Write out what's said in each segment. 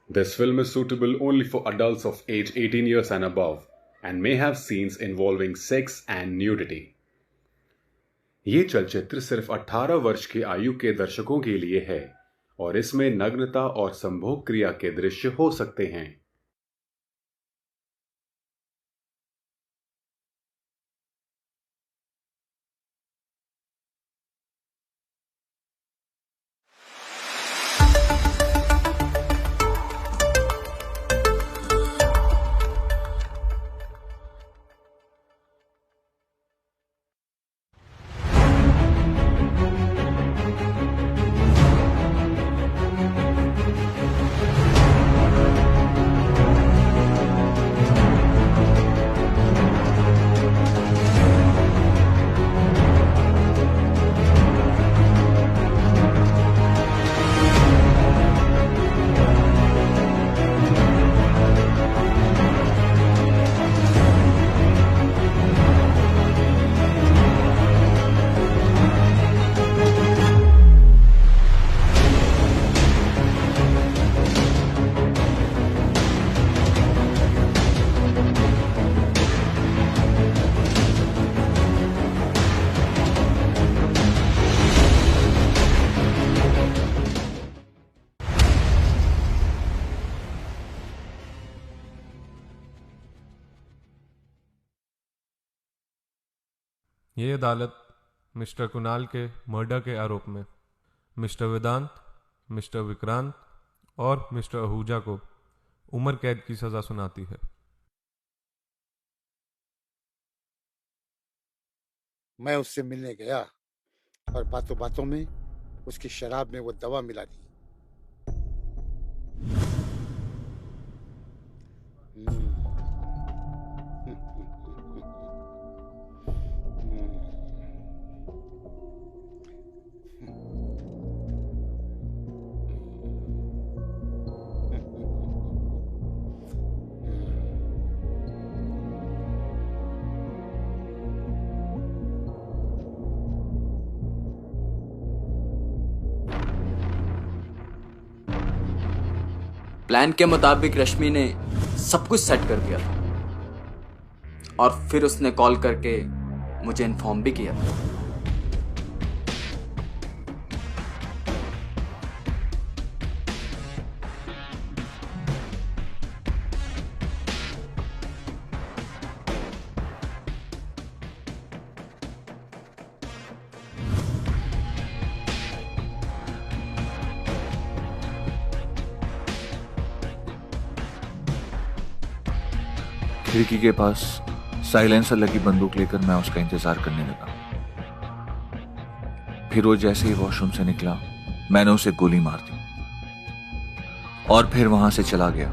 This film is suitable only for adults of age 18 years and above and may have scenes involving sex and nudity. ये चलचित्र सिर्फ 18 वर्ष की आयु के दर्शकों के लिए है और इसमें नग्नता और संभोग क्रिया के दृश्य हो सकते हैं। ये अदालत मिस्टर कुणाल के मर्डर के आरोप में मिस्टर वेदांत, मिस्टर विक्रांत और मिस्टर आहूजा को उम्र कैद की सजा सुनाती है। मैं उससे मिलने गया और बातों बातों में उसकी शराब में वो दवा मिला दी। प्लान के मुताबिक रश्मि ने सब कुछ सेट कर दिया था और फिर उसने कॉल करके मुझे इन्फॉर्म भी किया था। खिड़की के पास साइलेंसर लगी बंदूक लेकर मैं उसका इंतजार करने लगा। फिर वो जैसे ही वॉशरूम से निकला मैंने उसे गोली मार दी और फिर वहां से चला गया।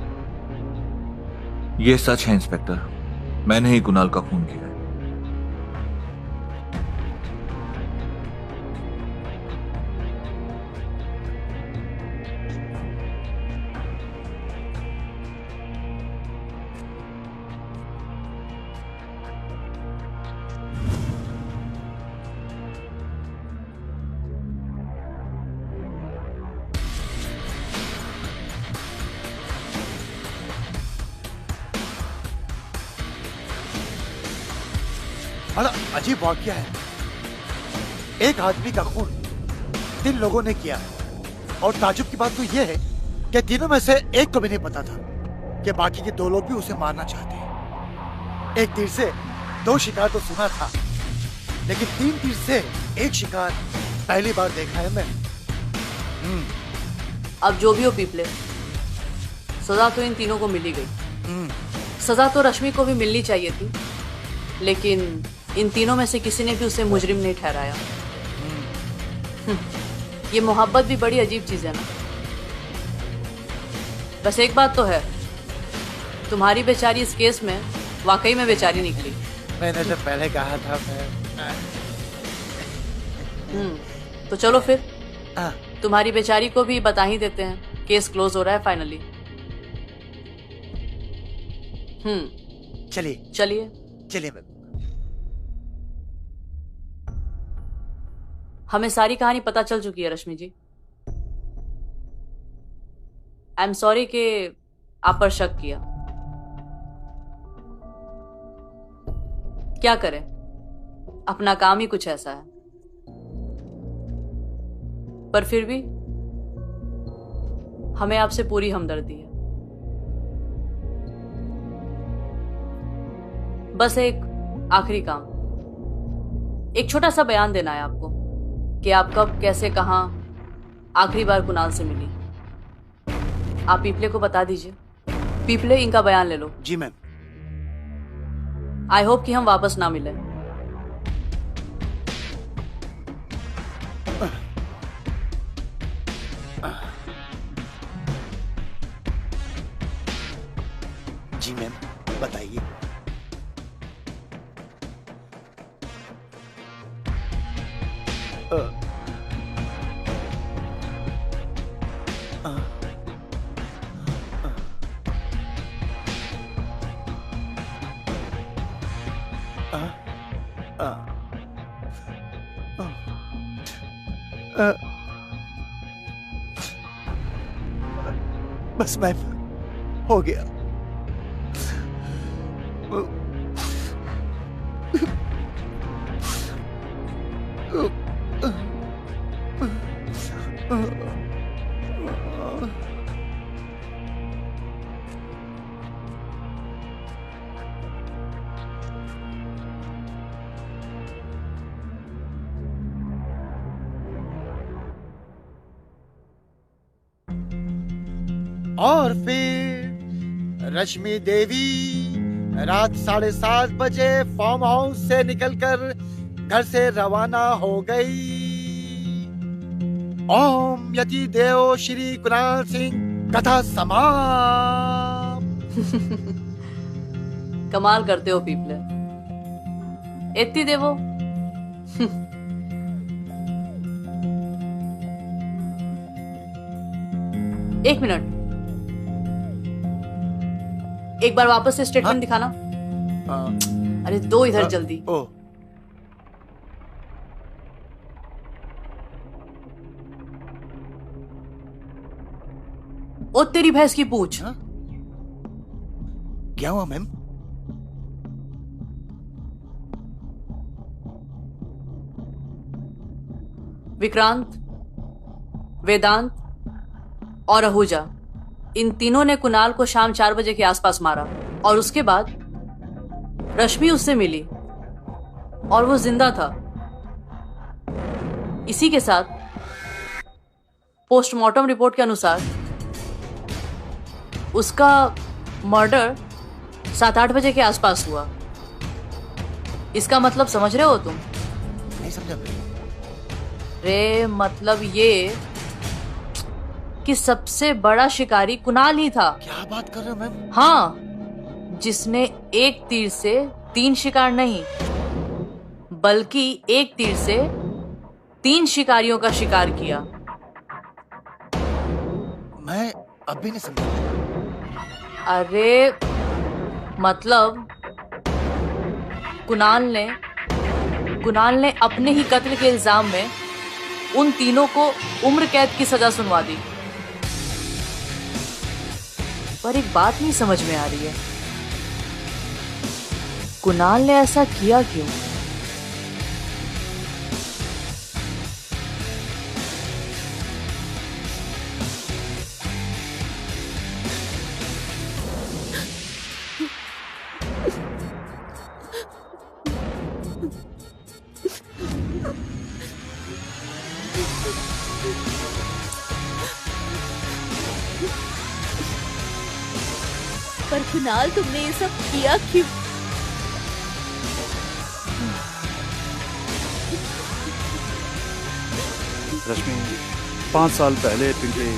ये सच है इंस्पेक्टर, मैंने ही कुणाल का खून किया है। बड़ा अजीब वाकया है। एक आदमी का खून 3 लोगों ने किया है और ताजुब की बात तो यह है कि तीनों में से एक को भी नहीं पता था कि बाकी के 2 लोग भी उसे मारना चाहते हैं। एक तीर से 2 शिकार तो सुना था, लेकिन 3 तीर से एक शिकार पहली बार देखा है मैं। अब जो भी हो पीपले, सजा तो इन तीनों को मिली गई। सजा तो रश्मि को भी मिलनी चाहिए थी, लेकिन इन तीनों में से किसी ने भी उसे मुजरिम नहीं ठहराया। ये मोहब्बत भी बड़ी अजीब चीज है ना। बस एक बात तो है, तुम्हारी बेचारी इस केस में वाकई में बेचारी निकली। मैंने तो पहले कहा था तो चलो फिर तुम्हारी बेचारी को भी बता ही देते हैं, केस क्लोज हो रहा है फाइनली। चलिए चलिए चलिए। हमें सारी कहानी पता चल चुकी है रश्मि जी। आई एम सॉरी कि आप पर शक किया। क्या करें, अपना काम ही कुछ ऐसा है। पर फिर भी हमें आपसे पूरी हमदर्दी है। बस एक आखिरी काम, एक छोटा सा बयान देना है आपको कि आप कब, कैसे, कहां आखिरी बार कुणाल से मिली। आप पीपले को बता दीजिए। पीपले, इनका बयान ले लो। जी मैम। आई होप कि हम वापस ना मिले। जी मैम, बताइए। बस मैम, हो गया। और फिर रश्मि देवी रात 7:30 बजे फार्म हाउस से निकलकर घर से रवाना हो गई। ओम यति देव श्री कुणाल सिंह, कथा समाप्त। कमाल करते हो पीपले। इतनी देवो। एक मिनट, एक बार वापस से स्टेटमेंट दिखाना। अरे दो इधर जल्दी। ओ तेरी भैंस की पूछ। क्या हुआ मैम? विक्रांत, वेदांत और आहूजा, इन तीनों ने कुणाल को शाम 4 बजे के आसपास मारा और उसके बाद रश्मि उससे मिली और वो जिंदा था। इसी के साथ पोस्टमार्टम रिपोर्ट के अनुसार उसका मर्डर 7-8 बजे के आसपास हुआ। इसका मतलब समझ रहे हो तुम? नहीं समझा। रे मतलब ये कि सबसे बड़ा शिकारी कुणाल ही था। क्या बात कर रहे हो मैम? हाँ, जिसने एक तीर से 3 शिकार नहीं बल्कि एक तीर से 3 शिकारियों का शिकार किया। मैं अब भी नहीं समझा। अरे मतलब कुणाल ने अपने ही कत्ल के इल्जाम में उन तीनों को उम्र कैद की सजा सुनवा दी। पर एक बात नहीं समझ में आ रही है, कुणाल ने ऐसा किया क्यों? पर कुणाल, तुमने ये सब किया क्यों? रश्मि 5 साल पहले पिंकली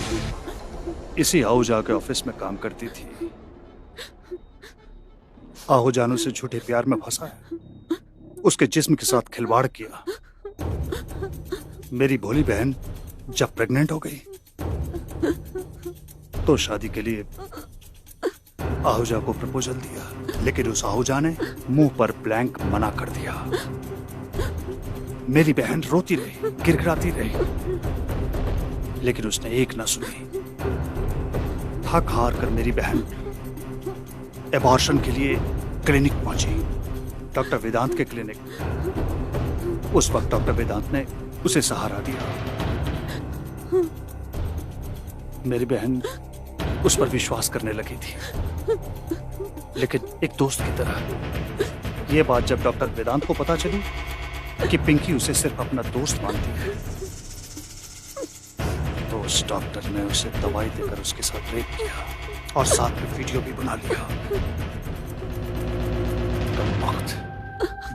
इसी आहूजा के ऑफिस में काम करती थी। आहूजान उसे झूठे प्यार में फंसा है, उसके जिस्म के साथ खिलवाड़ किया। मेरी भोली बहन जब प्रेग्नेंट हो गई तो शादी के लिए आहूजा को प्रपोजल दिया, लेकिन उस आहूजा ने मुंह पर ब्लैंक मना कर दिया। मेरी बहन रोती रही, गिड़गिड़ाती रही, लेकिन उसने एक ना सुनी। थक हार कर मेरी बहन एबॉर्शन के लिए क्लिनिक पहुंची, डॉक्टर वेदांत के क्लिनिक। उस वक्त डॉक्टर वेदांत ने उसे सहारा दिया। मेरी बहन उस पर विश्वास करने लगी थी, लेकिन एक दोस्त की तरह। यह बात जब डॉक्टर वेदांत को पता चली कि पिंकी उसे सिर्फ अपना दोस्त मानती है, तो उस डॉक्टर ने उसे दवाई देकर उसके साथ रेप किया और साथ में वीडियो भी बना लिया। कल वक्त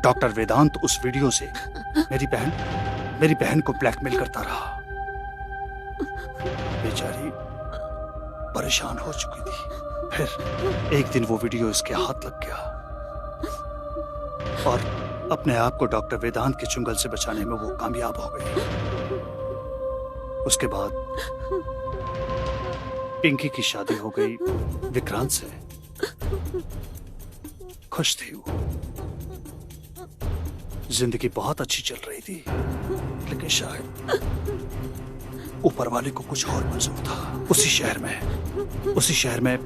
डॉक्टर वेदांत उस वीडियो से मेरी बहन को ब्लैकमेल करता रहा। बेचारी परेशान हो चुकी थी। फिर एक दिन वो वीडियो इसके हाथ लग गया और अपने आप को डॉक्टर वेदांत के चुंगल से बचाने में वो कामयाब हो गई। उसके बाद पिंकी की शादी हो गई विक्रांत से। खुश थी वो, जिंदगी बहुत अच्छी चल रही थी, लेकिन शायद ऊपर वाले को कुछ और मंजूर था। उसी शहर में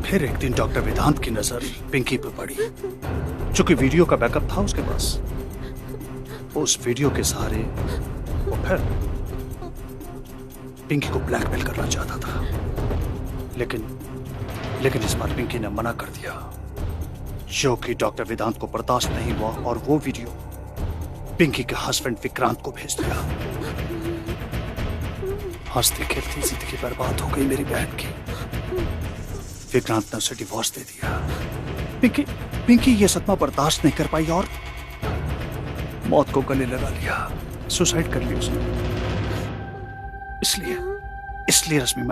फिर एक दिन डॉक्टर वेदांत की नजर पिंकी पर पड़ी। चूंकि वीडियो का बैकअप था उसके पास, उस वीडियो के सहारे वो फिर पिंकी को ब्लैकमेल करना चाहता था। लेकिन इस बार पिंकी ने मना कर दिया, जो कि डॉक्टर वेदांत को बर्दाश्त नहीं हुआ और वो वीडियो पिंकी के हस्बैंड विक्रांत को भेज दिया। हंसते खेलती जिंदगी बर्बाद हो गई मेरी बहन की। विक्रांत ने उसे डिवोर्स दे दिया। पिंकी ये सदमा बर्दाश्त नहीं कर पाई और मौत को गले लगा लिया, सुसाइड कर ली उसने। इसलिए रश्मि,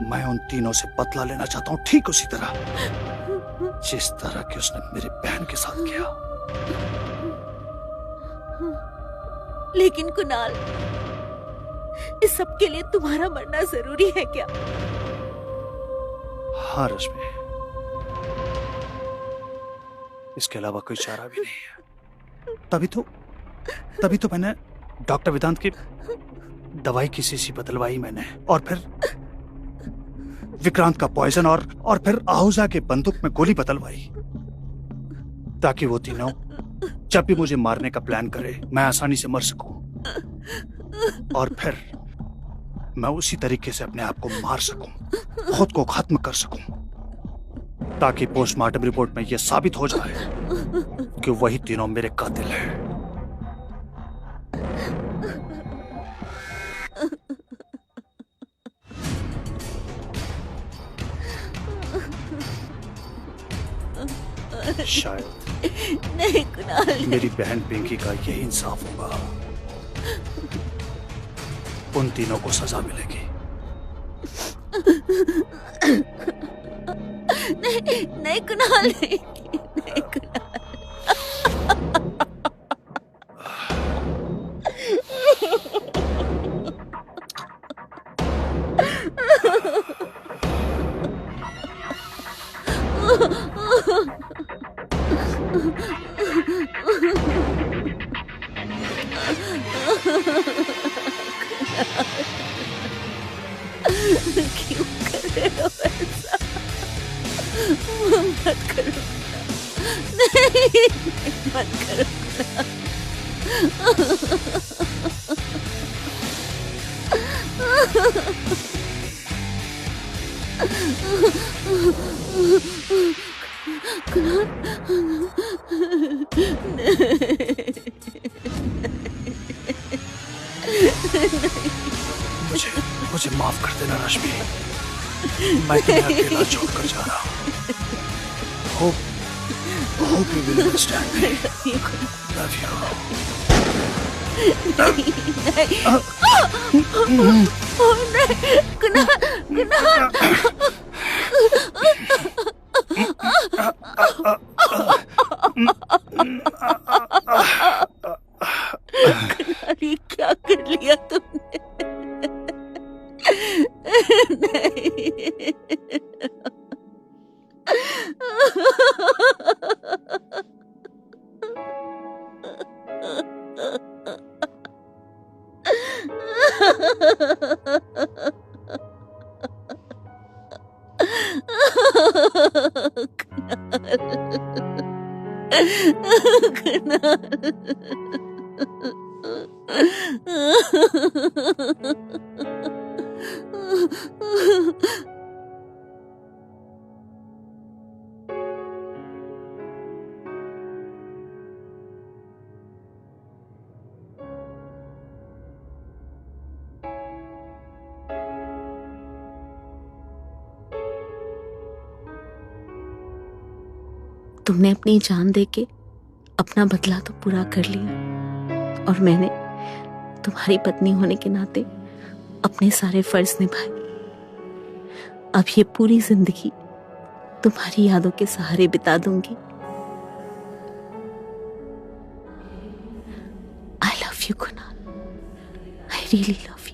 मैं उन तीनों से बदला लेना चाहता हूं, ठीक उसी तरह जिस तरह की उसने मेरी बहन के साथ किया। लेकिन कुणाल, इस सब के लिए तुम्हारा मरना जरूरी है क्या? हाँ रश्मि, इसके अलावा कोई चारा भी नहीं है। तभी तो मैंने डॉक्टर वेदांत की दवाई की शीशी बदलवाई मैंने, और फिर विक्रांत का पॉइजन और फिर आहूजा के बंदूक में गोली बदलवाई, ताकि वो तीनों जब भी मुझे मारने का प्लान करे मैं आसानी से मर सकूं, और फिर मैं उसी तरीके से अपने आप को मार सकूं, खुद को खत्म कर सकूं, ताकि पोस्टमार्टम रिपोर्ट में यह साबित हो जाए कि वही तीनों मेरे कातिल हैं। शायद नहीं कुणाल, मेरी बहन पिंकी का यही इंसाफ होगा। उन तीनों को सजा मिलेगी। नहीं कुणाल, नहीं कुणाल। क्यों कर रहे हो ऐसा? मत करो, नहीं मत करो। मुझे माफ कर देना रश्मि, मैं तुम्हें अकेला छोड़कर जा रहा हूँ। Hope you will understand me. Love you. ये क्या कर लिया तुमने? नहीं तुमने अपनी जान देके अपना बदला तो पूरा कर लिया और मैंने तुम्हारी पत्नी होने के नाते अपने सारे फर्ज निभाए। अब ये पूरी जिंदगी तुम्हारी यादों के सहारे बिता दूंगी। I love you Kunal, I really love you.